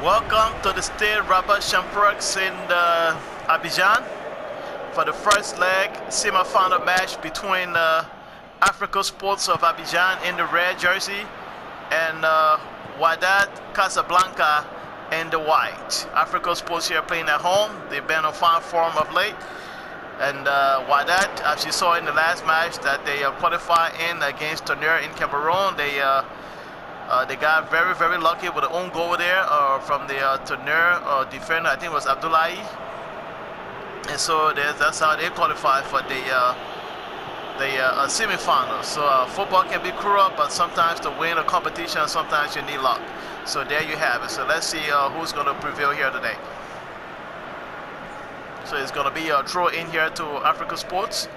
Welcome to the Stade Rabat Champreux in Abidjan for the first leg semi-final match between Africa Sports of Abidjan in the red jersey and Wydad Casablanca in the white. Africa Sports here playing at home. They've been on fine form of late. And Wydad, as you saw in the last match that they qualified in against Tonnerre in Cameroon, they got very lucky with an own goal there from the Tonnerre defender. I think it was Abdullahi. And so that's how they qualified for the semi-final. So football can be cruel, but sometimes to win a competition, sometimes you need luck. So there you have it. So let's see who's going to prevail here today. So it's going to be a throw in here to Africa Sports.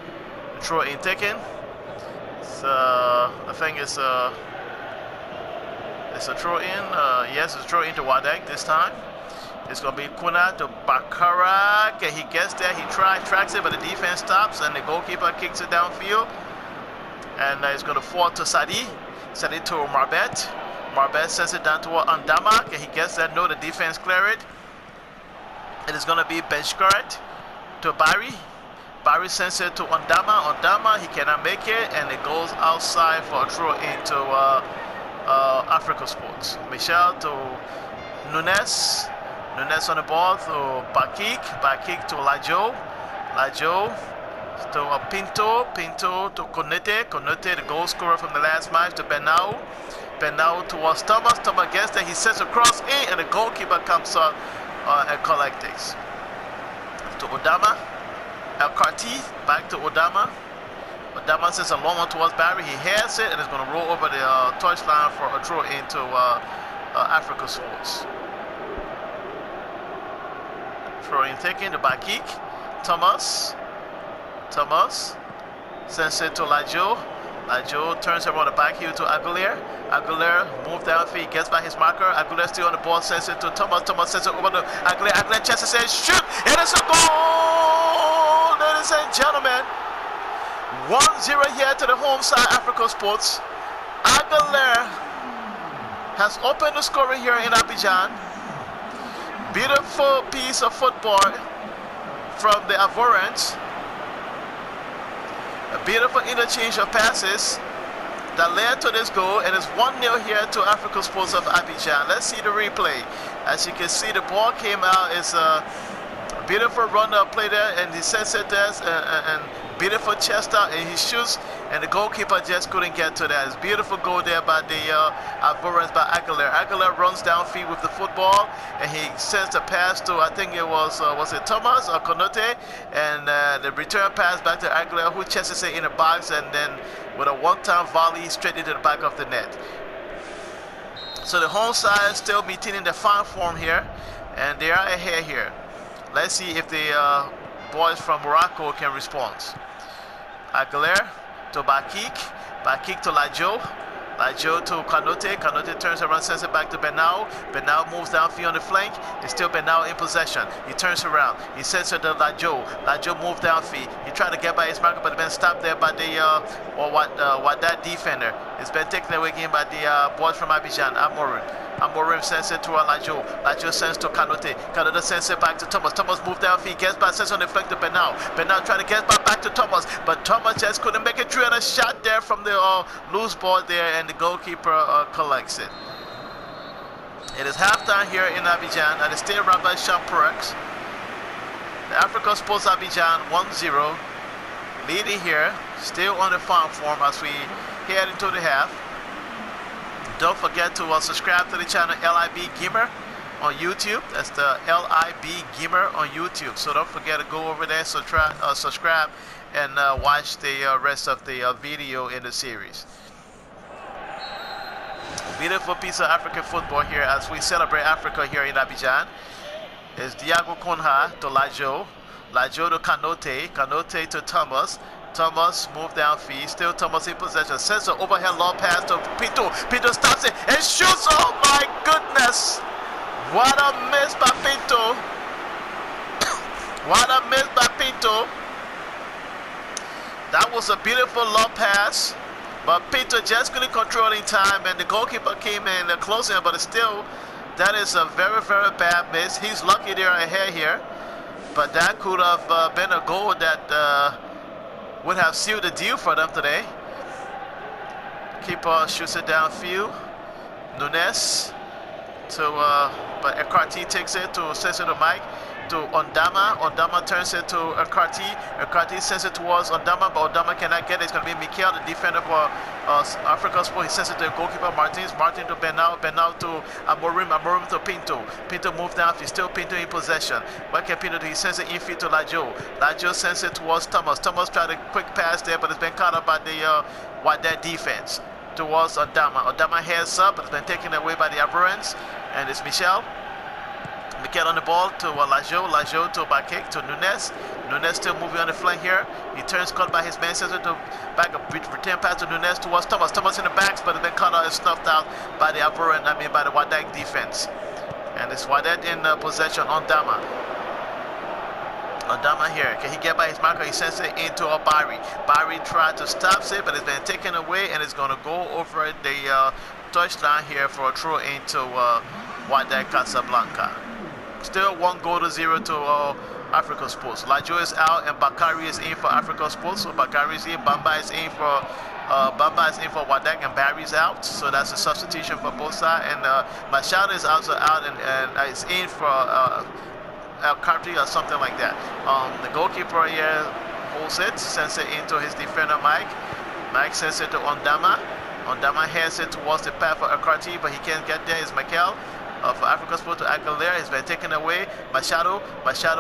Throw in taken. So I think it's a throw in. Yes, it's a throw into Wydad this time. It's going to be Kuna to Bakarak. He gets there. He tracks it, but the defense stops, and the goalkeeper kicks it downfield. And it's going to fall to Sadi. Sadi to Marbet. Marbet sends it down toward Andamak, and he gets there. No, the defense clear it. It is going to be Benchkaret to Barry. Barry sends it to Ondama. Ondama, he cannot make it, and it goes outside for a throw into Africa Sports. Michel to Nunes. Nunes on the ball to Bakik. Bakik to Lajo. Lajo to Pinto. Pinto to Konete. Konete, the goal scorer from the last match, to Benau. Benau towards Thomas. Thomas gets there. He sends a cross in, and the goalkeeper comes up and collects to Odama. El Karti back to Odama. Odama sends a long one towards Barry. He has it and is going to roll over the touchline for a throw into Africa Sports. Throw in taken to Bakik. Thomas sends it to Lajo. Lajo turns around the back heel to Aguilera. Aguilera moves downfield, gets by his marker. Aguilera still on the ball, sends it to Thomas. Thomas sends it over to Aguilera. Aguilera chases it, shoot! It is a goal, ladies and gentlemen. 1-0 here to the home side, Africa Sports. Aguilera has opened the scoring here in Abidjan. Beautiful piece of football from the Ivorians. A beautiful interchange of passes that led to this goal, and it's 1-0 here to Africa Sports of Abidjan. Let's see the replay. As you can see, the ball came out. It's a beautiful run-up play there, and he sets it there, and beautiful chest out, and he shoots, and the goalkeeper just couldn't get to that. It's a beautiful goal there by the Ivorians, by Aguilera. Aguilera runs downfield with the football, and he sends the pass to, I think it was it Thomas or Konote, and the return pass back to Aguilera, who chases it in the box, and then with a one-time volley straight into the back of the net. So the home side is still maintaining the fine form here, and they are ahead here. Let's see if the boys from Morocco can respond. Aguilera to Bakik. Bakik to Lajo. Lajo to Kanote. Kanote turns around, sends it back to Benau. Benau moves downfield on the flank. It's still Benau in possession. He turns around. He sends it to Lajo. Lajo moves downfield. He tried to get by his marker, but it's been stopped there by the Wydad defender. It's been taken away again by the boys from Abidjan. Amorim sends it to Lajo. Lajo sends to Kanote. Kanote sends it back to Thomas. Thomas moves downfield, gets by, sends on the flank to Benau. Benau trying to get back to Thomas, but Thomas just couldn't make it through, and a shot there from the loose ball there, and the goalkeeper collects it. It is halftime here in Abidjan at the Stade Rabat Champreux. The Africa Sports Abidjan 1-0, leading here, still on the farm form as we head into the half. Don't forget to subscribe to the channel LIBGamer on YouTube. That's the LIBGamer on YouTube. So don't forget to go over there, subscribe, and watch the rest of the video in the series. Beautiful piece of African football here as we celebrate Africa here in Abidjan. It's Diago Konha to Lajo. Lajo to Kanote. Kanote to Thomas. Thomas moved downfield, still Thomas in possession, sends an overhead long pass to Pinto. Pinto stops it and shoots. Oh my goodness! What a miss by Pinto! What a miss by Pinto! That was a beautiful long pass. But Peter just couldn't control in time, and the goalkeeper came in closing, but it's still That is a very, very bad miss. He's lucky they're ahead here, but that could have been a goal that would have sealed the deal for them today. Keeper shoots it downfield. Nunes to, but Ekarti takes it to sends it to Mike. To Ondama. Ondama turns it to Ekarti. Ekarti sends it towards Ondama, but Ondama cannot get it. It's going to be Mikel, the defender for Africa Sport. He sends it to goalkeeper Martins. Martin to Benal. Benal to Amorim. Amorim to Pinto. Pinto moves down. He's still Pinto in possession. What can Pinto do? He sends it infield to Lajo. Lajo sends it towards Thomas. Thomas tried a quick pass there, but it's been caught up by the Wydad defense towards Ondama. Ondama heads up, but it's been taken away by the Aberrants, and it's Michel. Mikel on the ball to Lajo. Lajo to Bakek to Nunes. Nunes still moving on the flank here. He turns caught by his man, sends it to back up, return pass to Nunes towards Thomas. Thomas in the backs, but it's been caught out and snuffed out by the by the Wydad defense. And it's Wydad in possession on Ondama. Ondama here. Can he get by his marker? He sends it into Bari. Bari tried to stop it, but it's been taken away, and it's going to go over the touchline here for a throw into Wydad Casablanca. Still 1-0 to Africa Sports. Lajo is out and Bakari is in for Africa Sports. So Bakari is in, Bamba is in for Wydad, and Barry's out. So that's a substitution for both sides. And Machado is also out and is in for El Carti or something like that. The goalkeeper here holds it, sends it into his defender Mike. Mike sends it to Ondama. Ondama hands it towards the path for El Carti, but he can't get there. It's Mikel. For Africa Sport to Aguilera. It's been taken away. Machado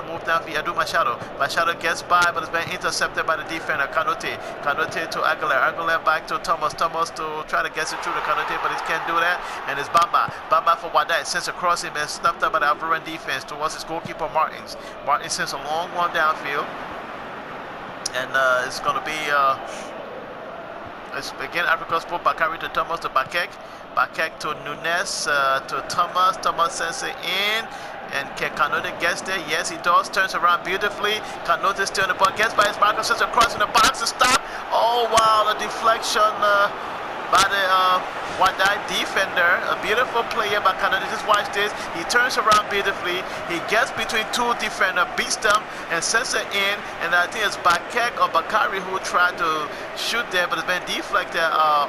moved down via Machado. Machado gets by, but it's been intercepted by the defender Kanote. Kanote to Aguilera. Aguilera back to Thomas. Thomas to try to get it through to Kanote, but he can't do that. And it's Bamba. Bamba for Wydad. Sends across him and stuffed up by the Alvaran defense towards his goalkeeper Martins. Martins sends a long one downfield. And it's going to be it's again Africa Sport. Bakari to Thomas to Bakek. Bakek to Nunes to Thomas. Thomas sends it in. And can Kanote gets there? Yes, he does. Turns around beautifully. Kanote still in the ball. Gets by his marker. Sends across in the box to stop. Oh, wow. The deflection by the Wydad defender. A beautiful player by Kanote. Just watch this. He turns around beautifully. He gets between two defenders, beats them, and sends it in. And I think it's Bakek or Bakari who tried to shoot there, but it's been deflected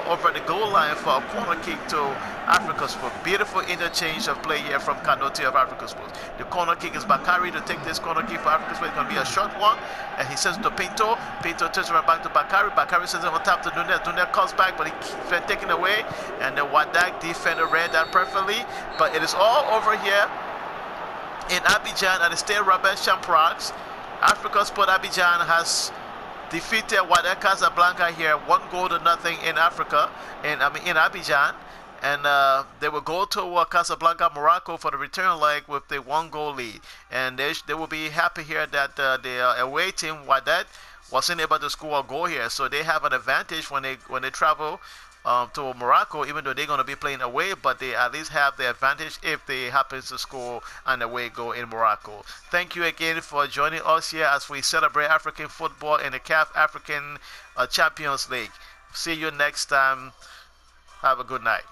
over the goal line for a corner kick to Africa Sports. Beautiful interchange of play here from Kanote of Africa Sports. The corner kick is Bakari to take this corner kick for Africa Sports. It's going to be a short one. And he sends it to Pinto. Pinto turns around back to Bakari. Bakari sends it on top to Nunes. Nunes comes back, but he's been taken away. And the Wydad defender read that perfectly. But it is all over here in Abidjan at the Stade Robert Champrax. Africa Sport Abidjan has defeated Wydad Casablanca here 1-0 in Africa, in Abidjan. And they will go to Casablanca, Morocco for the return leg with the 1-goal lead. And they will be happy here that the away team, Wydad, wasn't able to score a goal here. So they have an advantage when they travel to Morocco, even though they're going to be playing away, but they at least have the advantage if they happen to score an away goal in Morocco. Thank you again for joining us here as we celebrate African football in the CAF African Champions League. See you next time. Have a good night.